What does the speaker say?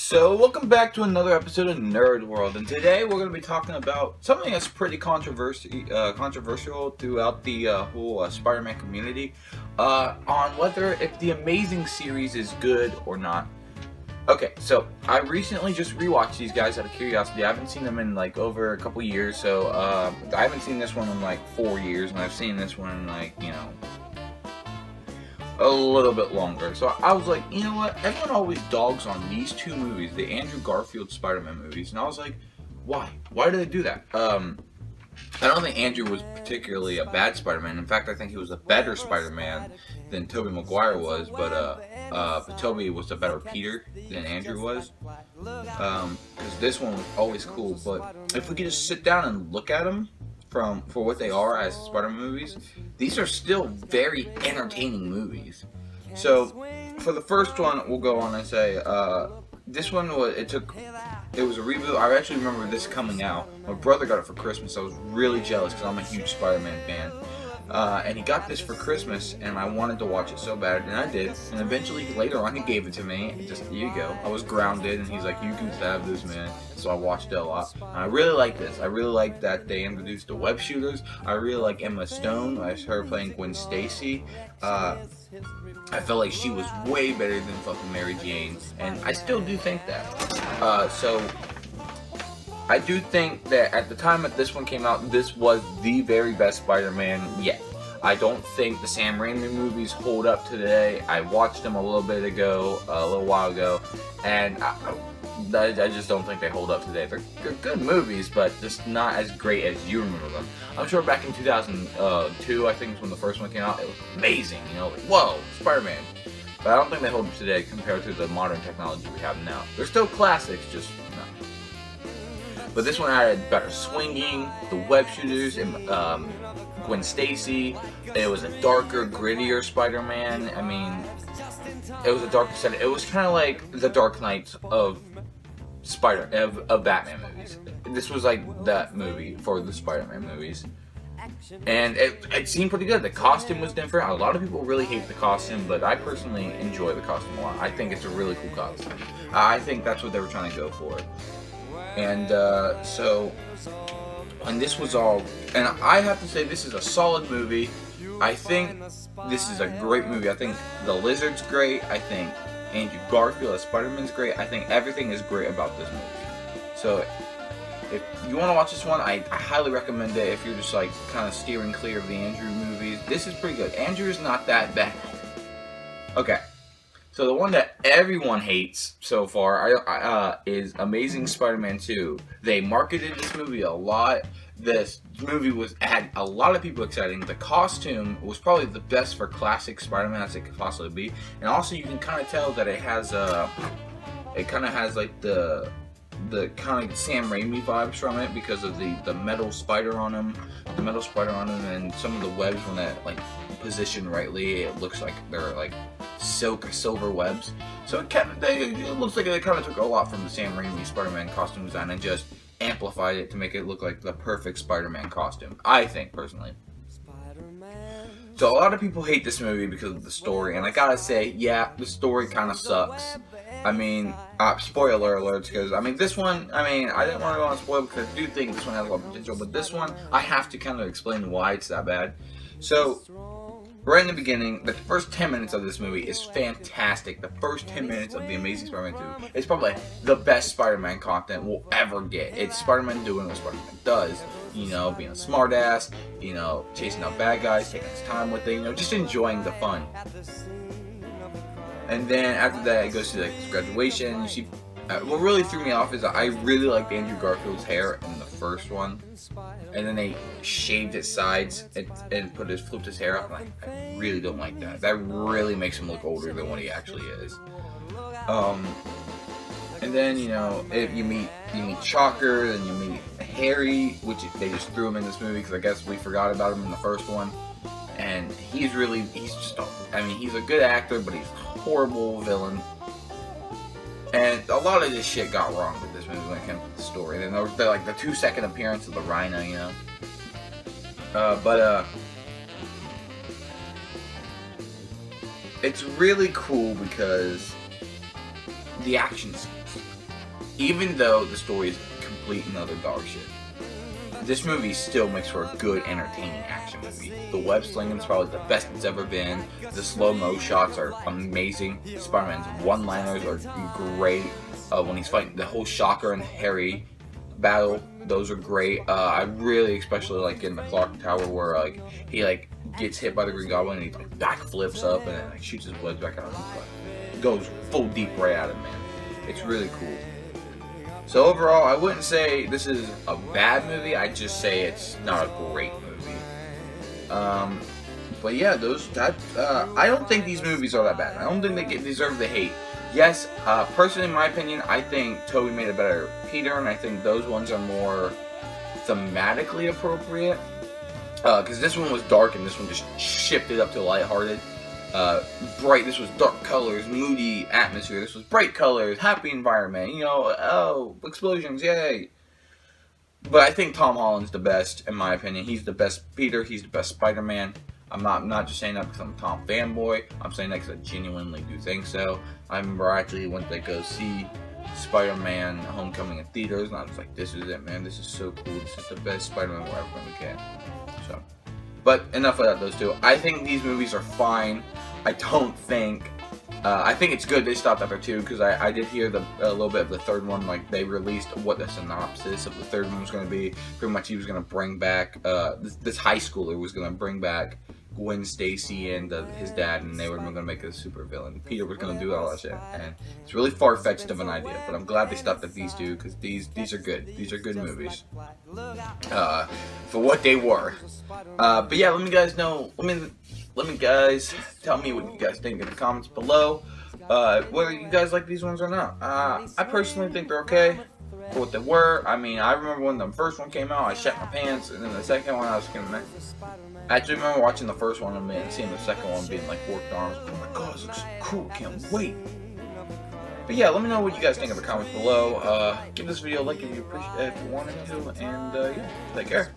So, welcome back to another episode of Nerd World, and today we're going to be talking about something that's pretty controversial throughout the whole Spider-Man community, on whether if the Amazing series is good or not. Okay, so I recently just rewatched these guys out of curiosity. I haven't seen them in like over a couple years, so I haven't seen this one in like 4 years, and I've seen this one in like, a little bit longer. So I was like, you know what? Everyone always dogs on these two movies, the Andrew Garfield Spiderman movies, and I was like, why? Why do they do that? I don't think Andrew was particularly a bad Spider-Man. In fact, I think he was a better Spider-Man than Tobey Maguire was, but Tobey was a better Peter than Andrew was. Because this one was always cool, but if we could just sit down and look at them for what they are as Spider-Man movies, these are still very entertaining movies. So, for the first one, we'll go on and say, this one it was a reboot. I actually remember this coming out. My brother got it for Christmas. I was really jealous because I'm a huge Spider-Man fan. And he got this for Christmas, and I wanted to watch it so bad, and I did. And eventually, later on, he gave it to me. And just, here you go. I was grounded, and he's like, you can have this, man. So I watched it a lot. And I really like this. I really like that they introduced the web shooters. I really like Emma Stone. I saw her playing Gwen Stacy. I felt like she was way better than fucking Mary Jane, and I still do think that. So I do think that at the time that this one came out, this was the very best Spider-Man yet. I don't think the Sam Raimi movies hold up today. I watched them a little while ago, and I just don't think they hold up today. They're good movies, but just not as great as you remember them. I'm sure back in 2002, I think is when the first one came out, it was amazing, like, whoa, Spider-Man. But I don't think they hold up today compared to the modern technology we have now. They're still classics, just not. But this one had better swinging, the web shooters, and Gwen Stacy. It was a darker, grittier Spider-Man. I mean, it was a darker setting. It was kind of like the Dark Knight of Batman movies. This was like that movie for the Spider-Man movies. And it seemed pretty good. The costume was different. A lot of people really hate the costume, but I personally enjoy the costume a lot. I think it's a really cool costume. I think that's what they were trying to go for. And so when this was all, and I have to say this is a solid movie. I think this is a great movie. I think the Lizard's great. I think Andrew Garfield as Spider-Man's great. I think everything is great about this movie. So if you want to watch this one, I highly recommend it. If you're just like kind of steering clear of the Andrew movies, this is pretty good. Andrew is not that bad. Okay. So the one that everyone hates so far is Amazing Spider-Man 2. They marketed this movie a lot. This movie had a lot of people excited. The costume was probably the best for classic Spider-Man as it could possibly be. And also you can kind of tell that it has like the kind of Sam Raimi vibes from it because of the metal spider on him. The metal spider on him, and some of the webs when that like positioned rightly, it looks like they're like silver webs. So it looks like they kind of took a lot from the Sam Raimi Spider-Man costume design and just amplified it to make it look like the perfect Spider-Man costume, I think, personally. So a lot of people hate this movie because of the story, and I gotta say, yeah, the story kind of sucks. I mean, spoiler alerts, because, this one, I didn't want to go on spoil because I do think this one has a lot of potential, but this one, I have to kind of explain why it's that bad. So, right in the beginning, the first 10 minutes of this movie is fantastic. The first 10 minutes of The Amazing Spider-Man 2 is probably the best Spider-Man content we'll ever get. It's Spider-Man doing what Spider-Man does. Being a smartass, chasing out bad guys, taking his time with it, just enjoying the fun. And then after that, it goes to his graduation. You see, what really threw me off is that I really liked Andrew Garfield's hair in the first one, and then they shaved its sides and flipped his hair up. I really don't like that. That really makes him look older than what he actually is. And then if you meet Shocker, then you meet Harry, which they just threw him in this movie because I guess we forgot about him in the first one. And he's a good actor, but he's a horrible villain. And a lot of this shit got wrong with this movie when it came to the story. And then there was the 2-second appearance of the Rhino, But it's really cool because the action scenes. even though the story is complete and utter dog shit, this movie still makes for a good, entertaining action movie. The web slinging is probably the best it's ever been. The slow-mo shots are amazing. Spider-Man's one-liners are great. When he's fighting the whole Shocker and Harry battle, those are great. I really especially like in the clock tower where like he like gets hit by the Green Goblin and he like back flips up and then like shoots his blades back out. It goes full deep right at him, man. It's really cool. So overall, I wouldn't say this is a bad movie. I'd just say it's not a great movie. But yeah, I don't think these movies are that bad. I don't think they deserve the hate. Yes, personally, in my opinion, I think Tobey made a better Peter, and I think those ones are more thematically appropriate. Because this one was dark, and this one just shifted up to lighthearted. Bright. This was dark colors, moody atmosphere. This was bright colors, happy environment. You know, oh, explosions, yay! But I think Tom Holland's the best, in my opinion. He's the best Peter. He's the best Spider-Man. I'm not just saying that because I'm a Tom fanboy. I'm saying that because I genuinely do think so. I remember I actually went to go see Spider-Man Homecoming in theaters, and I was like, this is it, man. This is so cool. This is the best Spider-Man we're ever going to get. So, but enough about those two. I think these movies are fine. I think it's good they stopped after 2 because I did hear a little bit of the third one. Like they released what the synopsis of the third one was going to be. Pretty much he was going to bring back this high schooler was going to bring back Gwen Stacy and his dad, and they were going to make it a super villain. Peter was going to do all that shit, and it's really far-fetched of an idea. But I'm glad they stopped at these two because these are good. These are good movies for what they were. But yeah, let me guys know. Let me guys tell me what you guys think in the comments below. Whether you guys like these ones or not. I personally think they're okay for what they were. I mean, I remember when the first one came out, I shat my pants, and then the second one, I was gonna. I actually remember watching the first one and seeing the second one being like worked on. I was like, oh my god, this looks so cool! Can't wait. But yeah, let me know what you guys think in the comments below. Give this video a like if you wanted to, and yeah, take care.